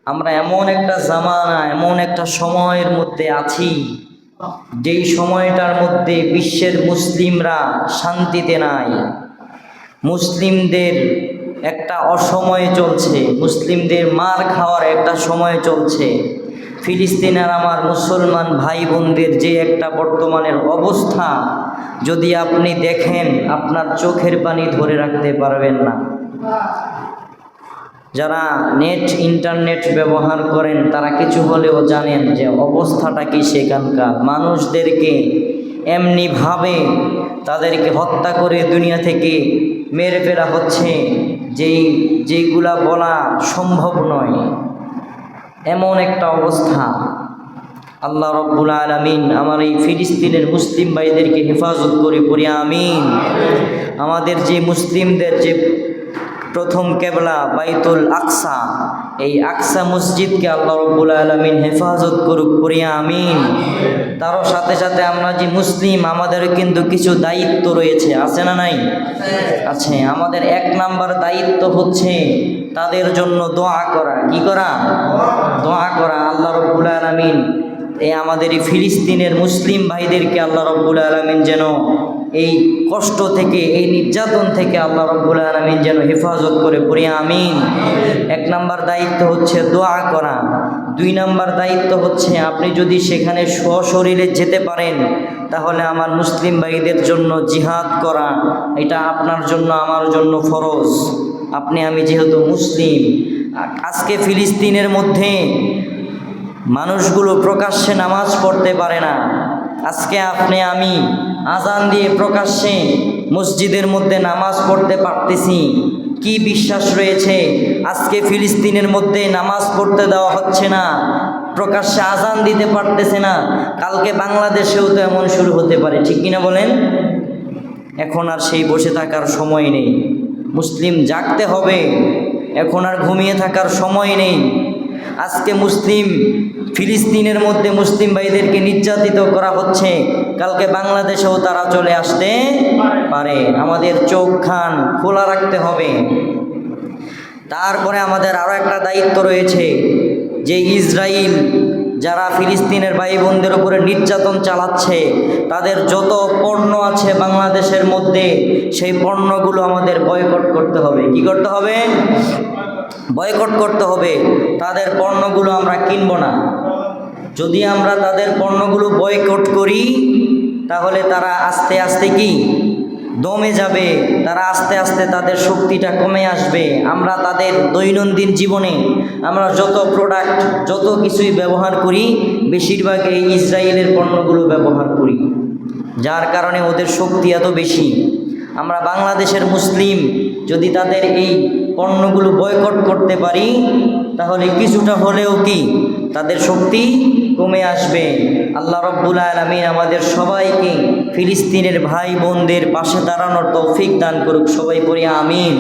আমরা এমন একটা জামানা, এমন একটা সময়ের মধ্যে আছি, যেই সময়টার মধ্যে বিশ্বের মুসলিমরা শান্তিতে নাই। মুসলিমদের একটা অসময় চলছে, মুসলিমদের মার খাওয়ার একটা সময় চলছে। ফিলিস্তিনের আমার মুসলমান ভাই বোনদের যে একটা বর্তমানের অবস্থা, যদি আপনি দেখেন আপনার চোখের পানি ধরে রাখতে পারবেন না। যারা নেট ইন্টারনেট ব্যবহার করেন তারা কিছু হলেও জানেন যে অবস্থাটা কি সেখানকার। মানুষদেরকে এমনিভাবে তাদেরকে হত্যা করে দুনিয়া থেকে মেরে ফেলা হচ্ছে যেইগুলা বলা সম্ভব নয়, এমন একটা অবস্থা। আল্লাহ রব্বুল আলামিন আমার এই ফিলিস্তিনের মুসলিম ভাইদেরকে হেফাজত করে পড়ি আমিন। আমাদের যে মুসলিমদের যে প্রথম কেবলা বাইতুল আকসা, এই আকসা মসজিদকে আল্লাহ রব্বুল আলামিন হেফাজত করুক পড়ি আমিন। তারও সাথে সাথে আমরা যে মুসলিম, আমাদের কিন্তু কিছু দায়িত্ব রয়েছে, আছে না নাই? আছে। আমাদের 1 নাম্বার দায়িত্ব হচ্ছে তাদের জন্য দোয়া করা। কি করা? দোয়া করা। আল্লাহ রব্বুল আলামিন আমাদের এই ফিলিস্তিনের মুসলিম ভাইদেরকে আল্লাহ রব্বুল আলামিন যেন এই কষ্ট থেকে, এই নির্যাতন থেকে আল্লাহ রব্বুল আলামিন যেন হেফাজত করে পড়ি আমিন। 1 নাম্বার দায়িত্ব হচ্ছে দোয়া করা। 2 নাম্বার দায়িত্ব হচ্ছে আপনি যদি সেখানে সশরীরে যেতে পারেন তাহলে আমার মুসলিম ভাইদের জন্য জিহাদ করা, এটা আপনার জন্য আমার জন্য ফরজ। আমি যেহেতু মুসলিম, আজকে ফিলিস্তিনের মধ্যে মানুষগুলো প্রকাশ্যে নামাজ পড়তে পারে না। আজকে আমি আজান দিয়ে প্রকাশ্যে মসজিদের মধ্যে নামাজ পড়তে পারতেছি। কি বিশ্বাস রয়েছে? আজকে ফিলিস্তিনের মধ্যে নামাজ পড়তে দেওয়া হচ্ছে না, প্রকাশ্যে আজান দিতে পারতেছে না। কালকে বাংলাদেশেও তো এমন শুরু হতে পারে, ঠিক কিনা বলেন? এখন আর সেই বসে থাকার সময় নেই, মুসলিম জাগতে হবে। এখন আর ঘুমিয়ে থাকার সময় নেই। আজকে ফিলিস্তিনের মধ্যে মুসলিম ভাইদেরকে নির্যাতিত করা হচ্ছে, কালকে বাংলাদেশেও তারা চলে আসতে পারে। আমাদের চোখ কান খোলা রাখতে হবে। তারপরে আমাদের আরও একটা দায়িত্ব রয়েছে, যে ইসরায়েল যারা ফিলিস্তিনের ভাই বোনদের উপরে নির্যাতন চালাচ্ছে, তাদের যত পণ্য আছে বাংলাদেশের মধ্যে, সেই পণ্যগুলো আমাদের বয়কট করতে হবে। কি করতে হবে? বয়কট করতে হবে। তাদের পণ্যগুলো আমরা কিনব না। যদি আমরা তাদের পণ্যগুলো বয়কট করি তাহলে তারা আস্তে আস্তে কি দমে যাবে, তারা আস্তে আস্তে তাদের শক্তিটা কমে আসবে। আমরা তাদের দৈনন্দিন জীবনে আমরা যত প্রোডাক্ট, যত কিছুই ব্যবহার করি, বেশিরভাগ এই ইসরায়েলের পণ্যগুলো ব্যবহার করি, যার কারণে ওদের শক্তি এত বেশি। আমরা বাংলাদেশের মুসলিম যদি তাদের এই পণ্যগুলো বয়কট করতে পারি তাহলে কিছুটা হলেও কি তাদের শক্তি কমে আসবে। আল্লাহ রব্বুল আলামিন আমাদের সবাইকে ফিলিস্তিনের ভাই বোনদের পাশে দাঁড়ানোর তৌফিক দান করুক। সবাই পড়ি আমিন।